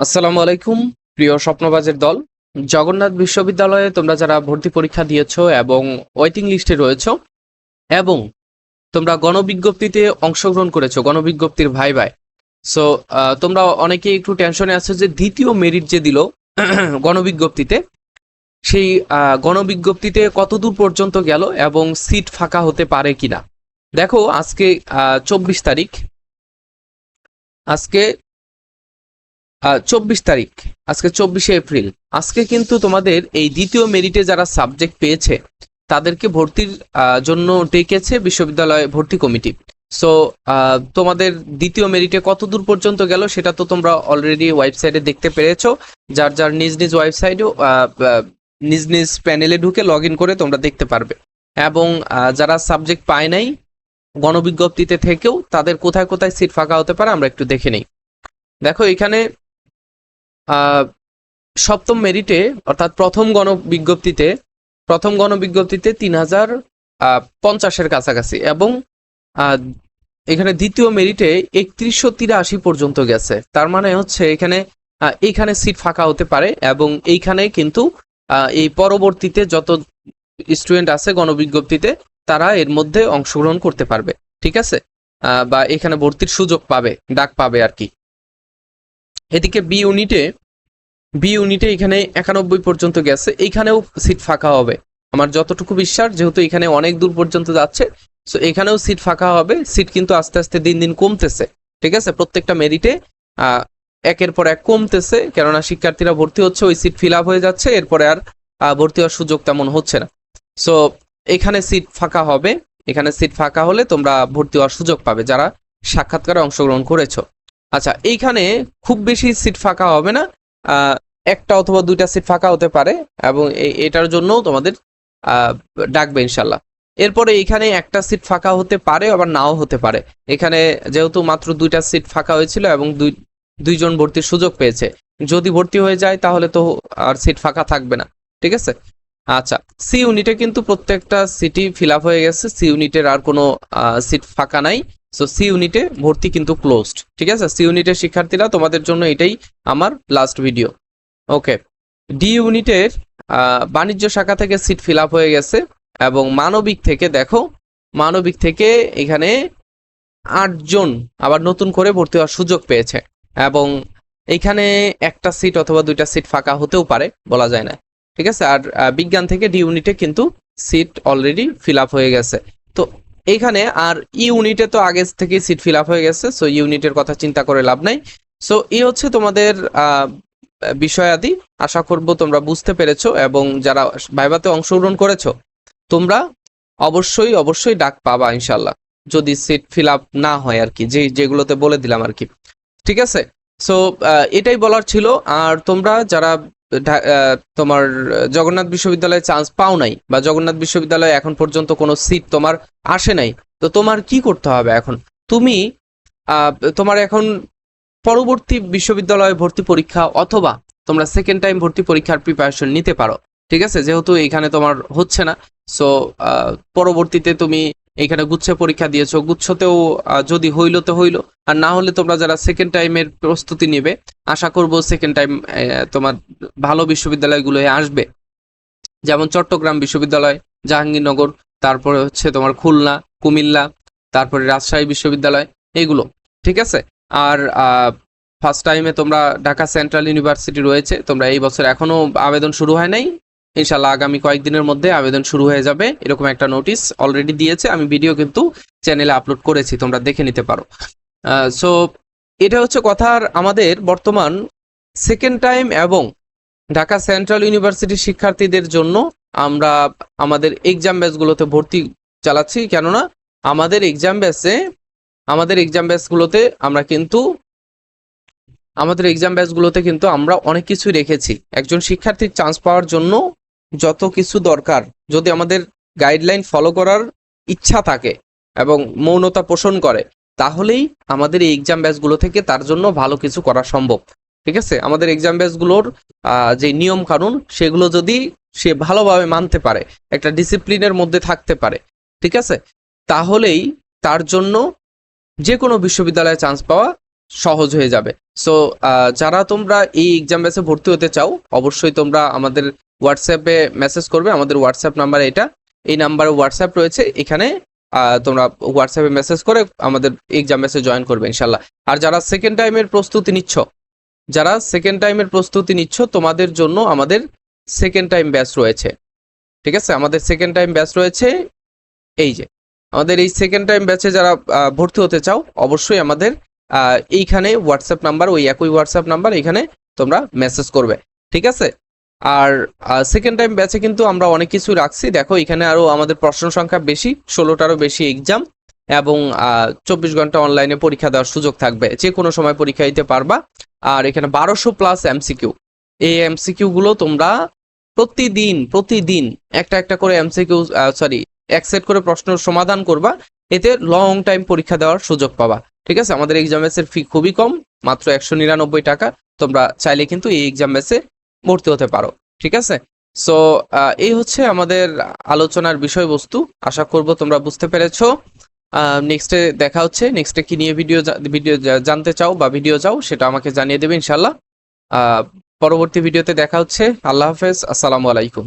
আসসালামু আলাইকুম প্রিয় স্বপ্নবাজের দল। জগন্নাথ বিশ্ববিদ্যালয়ে তোমরা যারা ভর্তি পরীক্ষা দিয়েছো এবং ওয়েটিং লিস্টে রয়েছো এবং তোমরা গণবিজ্ঞপ্তিতে অংশগ্রহণ করেছো, গণবিজ্ঞপ্তির ভাইভায়। সো তোমরা অনেকেই একটু টেনশনে আছো যে দ্বিতীয় মেরিট যে দিল গণবিজ্ঞপ্তিতে, সেই গণবিজ্ঞপ্তিতে কতদূর পর্যন্ত গেল এবং সিট ফাঁকা হতে পারে কিনা। দেখো আজকে 24 তারিখ, আজকে 24 তারিখ, আজকে 24শে এপ্রিল। আজকে কিন্তু তোমাদের এই দ্বিতীয় মেরিটে যারা সাবজেক্ট পেয়েছে তাদেরকে ভর্তির জন্য ডেকেছে বিশ্ববিদ্যালয় ভর্তি কমিটি। সো তোমাদের দ্বিতীয় মেরিটে কত দূর পর্যন্ত গেল সেটা তো তোমরা অলরেডি ওয়েবসাইটে দেখতে পেরেছো। যার যার নিজ নিজ ওয়েবসাইটেও নিজ নিজ প্যানেলে ঢুকে লগ ইন করে তোমরা দেখতে পারবে। এবং যারা সাবজেক্ট পায় নাই গণবিজ্ঞপ্তিতে থেকেও তাদের কোথায় কোথায় সিট ফাঁকা হতে পারে আমরা একটু দেখে নিই। দেখো এখানে সপ্তম মেরিটে অর্থাৎ প্রথম গণবিজ্ঞপ্তিতে 3050-এর কাছাকাছি এবং এখানে দ্বিতীয় মেরিটে 3183 পর্যন্ত গেছে। তার মানে হচ্ছে এইখানে সিট ফাঁকা হতে পারে এবং এইখানে কিন্তু এই পরবর্তীতে যত স্টুডেন্ট আছে গণবিজ্ঞপ্তিতে তারা এর মধ্যে অংশগ্রহণ করতে পারবে, ঠিক আছে, বা এখানে ভর্তির সুযোগ পাবে, ডাক পাবে আর কি। এদিকে বি ইউনিটে এখানে 91 পর্যন্ত গেছে, এইখানেও সিট ফাঁকা হবে আমার যতটুকু বিশ্বাস, যেহেতু এখানে অনেক দূর পর্যন্ত যাচ্ছে। সো এখানেও সিট ফাঁকা হবে। সিট কিন্তু আস্তে আস্তে দিন দিন কমতেছে, ঠিক আছে, প্রত্যেকটা মেরিটে একের পর এক কমতেছে, কেননা শিক্ষার্থীরা ভর্তি হচ্ছে, ওই সিট ফিল আপ হয়ে যাচ্ছে, এরপরে আর ভর্তি হওয়ার সুযোগ তেমন হচ্ছে না। সো এখানে সিট ফাঁকা হবে, এখানে সিট ফাঁকা হলে তোমরা ভর্তি হওয়ার সুযোগ পাবে যারা সাক্ষাৎকারে অংশগ্রহণ করেছো। আচ্ছা, এইখানে খুব বেশি সিট ফাঁকা হবে না, একটা অথবা দুইটা সিট ফাঁকা হতে পারে এবং এটার জন্য তোমাদের ডাকবে ইনশাল্লাহ। এরপরে এখানে একটা সিট ফাঁকা হতে পারে আবার নাও হতে পারে। এখানে যেহেতু মাত্র দুইটা সিট ফাঁকা হয়েছিল এবং দুইজন ভর্তির সুযোগ পেয়েছে, যদি ভর্তি হয়ে যায় তাহলে তো আর সিট ফাঁকা থাকবে না, ঠিক আছে। আচ্ছা, সি ইউনিটে কিন্তু প্রত্যেকটা সিটই ফিল আপ হয়ে গেছে, সি ইউনিটের আর কোনো সিট ফাঁকা নাই। সো সি ইউনিটে ভর্তি কিন্তু ক্লোজড, ঠিক আছে। সি ইউনিটের শিক্ষার্থীরা তোমাদের জন্য এটাই আমার লাস্ট ভিডিও। ওকে, ডি ইউনিটের বাণিজ্য শাখা থেকে সিট ফিল আপ হয়ে গেছে এবং মানবিক থেকে এখানে 8জন আবার নতুন করে ভর্তি হওয়ার সুযোগ পেয়েছে এবং এখানে একটা সিট অথবা দুইটা সিট ফাঁকা হতেও পারে, বলা যায় না, ঠিক আছে। আর বিজ্ঞান থেকে ডি ইউনিটে কিন্তু সিট অলরেডি ফিল আপ হয়ে গেছে। তো এইখানে আর ইউনিটে তো আগে থেকেই সিট ফিল আপ হয়ে গেছে, সো ইউনিটের কথা চিন্তা করে লাভ নাই। সো এই হচ্ছে তোমাদের বিষয়াদি। আশা করব তোমরা বুঝতে পেরেছো এবং যারা ভাইভাতে অংশগ্রহণ করেছো তোমরা অবশ্যই ডাক পাবা ইনশাল্লাহ, যদি সিট ফিল আপ না হয় আর কি, যেগুলোতে বলে দিলাম আর কি, ঠিক আছে। সো এটাই বলার ছিল। আর তোমরা যারা তোমার জগন্নাথ বিশ্ববিদ্যালয়ে চান্স পাও নাই বা জগন্নাথ বিশ্ববিদ্যালয়ে এখন পর্যন্ত কোনো সিট তোমার আসে নাই, তো তোমার কি করতে হবে এখন? তুমি তোমার এখন পরবর্তী বিশ্ববিদ্যালয়ে ভর্তি পরীক্ষা অথবা তোমরা সেকেন্ড টাইম ভর্তি পরীক্ষার প্রিপারেশন নিতে পারো, ঠিক আছে, যেহেতু এখানে তোমার হচ্ছে না। সো পরবর্তীতে তুমি এখানে গুচ্ছে পরীক্ষা দিয়েছো, গুচ্ছতেও যদি হইলো তো হইলো, আর না হলে তোমরা যারা সেকেন্ড টাইমের প্রস্তুতি নেবে, আশা করব সেকেন্ড টাইম তোমার ভালো বিশ্ববিদ্যালয়গুলো আসবে, যেমন চট্টগ্রাম বিশ্ববিদ্যালয়, জাহাঙ্গীরনগর, তারপরে হচ্ছে তোমার খুলনা, কুমিল্লা, তারপরে রাজশাহী বিশ্ববিদ্যালয়, এগুলো, ঠিক আছে। আর ফার্স্ট টাইমে তোমরা ঢাকা সেন্ট্রাল ইউনিভার্সিটি রয়েছে, তোমরা এই বছর এখনো আবেদন শুরু হয় নাই, ইনশাল্লাহ আগামী কয়েকদিনের মধ্যে আবেদন শুরু হয়ে যাবে, এরকম একটা নোটিশ অলরেডি দিয়েছে। আমি ভিডিও কিন্তু চ্যানেলে আপলোড করেছি, তোমরা দেখে নিতে পারো। সো এটা হচ্ছে কথার আমাদের বর্তমান সেকেন্ড টাইম এবং ঢাকা সেন্ট্রাল ইউনিভার্সিটির শিক্ষার্থীদের জন্য আমরা আমাদের এক্সাম ব্যাচগুলোতে ভর্তি চালাচ্ছি, কেননা আমাদের এক্সাম ব্যাচগুলোতে আমরা অনেক কিছুই রেখেছি। একজন শিক্ষার্থীর চান্স পাওয়ার জন্য যত কিছু দরকার, যদি আমাদের গাইডলাইন ফলো করার ইচ্ছা থাকে এবং মৌনতা পোষণ করে, তাহলেই আমাদের এই এক্সাম ব্যাচগুলো থেকে তার জন্য ভালো কিছু করা সম্ভব, ঠিক আছে। আমাদের এক্সাম ব্যাচগুলোর যে নিয়ম কানুন সেগুলো যদি সে ভালোভাবে মানতে পারে, একটা ডিসিপ্লিনের মধ্যে থাকতে পারে, ঠিক আছে, তাহলেই তার জন্য যে কোনো বিশ্ববিদ্যালয়ে চান্স পাওয়া সহজ হয়ে যাবে। সো যারা তোমরা এই এক্সাম ব্যাচে ভর্তি হতে চাও, অবশ্যই তোমরা আমাদের হোয়াটসঅ্যাপে মেসেজ করবে। আমাদের হোয়াটসঅ্যাপ নাম্বার এটা, এই নাম্বারে হোয়াটসঅ্যাপ রয়েছে, এখানে তোমরা হোয়াটসঅ্যাপে মেসেজ করে আমাদের এক্সাম ব্যাচে জয়েন করবে ইনশাল্লাহ। আর যারা সেকেন্ড টাইমের প্রস্তুতি নিচ্ছ, তোমাদের জন্য আমাদের সেকেন্ড টাইম ব্যাচ রয়েছে। ঠিক আছে, আমাদের সেকেন্ড টাইম ব্যাচ রয়েছে। এই যে আমাদের এই সেকেন্ড টাইম ব্যাচে যারা ভর্তি হতে চাও, অবশ্যই আমাদের এইখানে হোয়াটসঅ্যাপ নাম্বার, ওই একই হোয়াটসঅ্যাপ নাম্বার, এখানে তোমরা মেসেজ করবে। ঠিক আছে। আর সেকেন্ড টাইম ব্যাচে কিন্তু আমরা অনেক কিছু রাখছি। দেখো এখানে আরো আমাদের প্রশ্ন সংখ্যা বেশি, 16টারও বেশি এক্সাম, এবং 24 ঘন্টা অনলাইনে পরীক্ষা দেওয়ার সুযোগ থাকবে, যে কোনো সময় পরীক্ষা দিতে পারবা। আর এখানে 1200+ এমসিকিউ, এই এমসিকিউ গুলো তোমরা প্রতিদিন একটা একটা করে এমসিকিউ, এক সেট করে প্রশ্ন সমাধান করবা, এতে লং টাইম পরীক্ষা দেওয়ার সুযোগ পাবা। ঠিক আছে, আমাদের এক্সাম ব্যাচের ফি খুবই কম, মাত্র 199 টাকা। তোমরা চাইলে কিন্তু এই এক্সাম ব্যাচে ভর্তি হতে পারো। ঠিক আছে। সো এই হচ্ছে আমাদের আলোচনার বিষয়বস্তু। আশা করব তোমরা বুঝতে পেরেছো। নেক্সটে দেখা হচ্ছে, নেক্সটে কি নিয়ে ভিডিও জানতে চাও বা ভিডিও চাও, সেটা আমাকে জানিয়ে দেবে ইনশাল্লাহ। পরবর্তী ভিডিওতে দেখা হচ্ছে। আল্লাহ হাফেজ, আসসালামু আলাইকুম।